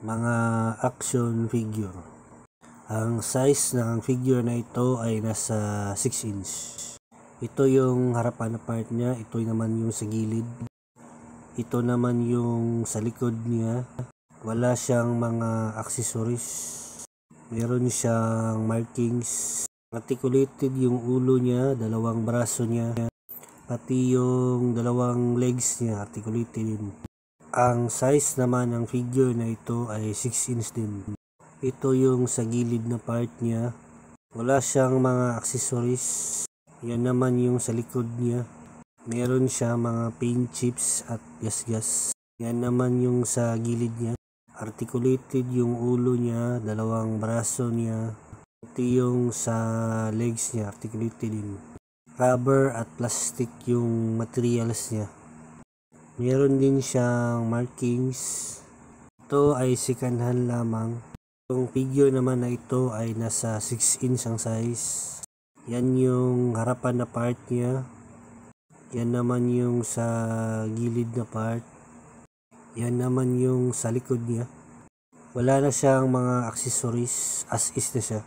mga action figure. Ang size ng figure na ito ay nasa 6 inch. Ito yung harapan na part niya, ito naman yung sa gilid. Ito naman yung sa likod niya. Wala siyang mga accessories. Meron siyang markings. Articulated yung ulo niya, dalawang braso niya, pati yung dalawang legs niya articulated din. Ang size naman ng figure na ito ay 6 inch din. Ito yung sa gilid na part niya. Wala siyang mga accessories. Yan naman yung sa likod niya. Meron siya mga paint chips at gasgas. Yan naman yung sa gilid niya. Articulated yung ulo niya, dalawang braso niya. Pati yung sa legs niya articulated din. Rubber at plastic yung materials niya. Meron din siyang markings. Ito ay second hand lamang. Yung figure naman na ito ay nasa 6 inch ang size. Yan yung harapan na part niya. Yan naman yung sa gilid na part. Yan naman yung sa likod niya. Wala na siyang mga accessories, as is na siya.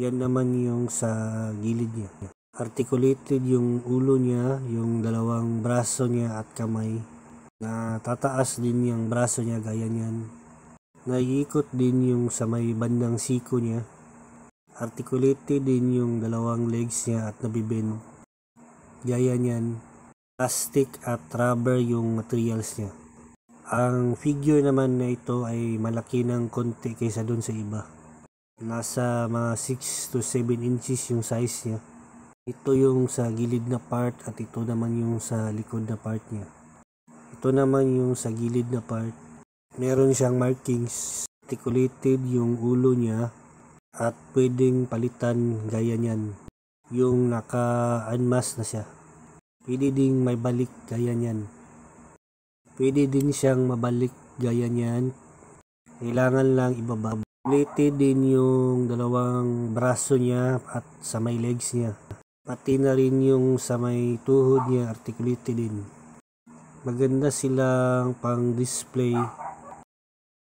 Yan naman yung sa gilid niya. Articulated yung ulo niya, yung dalawang braso niya at kamay. Na tataas din yung braso niya, gaya niyan. Naiikot din yung sa may bandang siko niya. Articulated din yung dalawang legs niya at nabibend. Gaya niyan. Plastic at rubber yung materials niya. Ang figure naman na ito ay malaki ng konti kaysa dun sa iba. Nasa mga 6 to 7 inches yung size niya. Ito yung sa gilid na part at ito naman yung sa likod na part niya. Ito naman yung sa gilid na part. Meron siyang markings. Articulated yung ulo niya at pwedeng palitan gaya niyan. Yung naka-unmask na siya. Pwede ding may balik gaya niyan. Pwede din siyang mabalik gaya niyan. Kailangan lang ibaba. Articulated din yung dalawang braso niya at sa may legs niya. Pati na rin yung sa may tuhod niya articulated din. Maganda silang pang display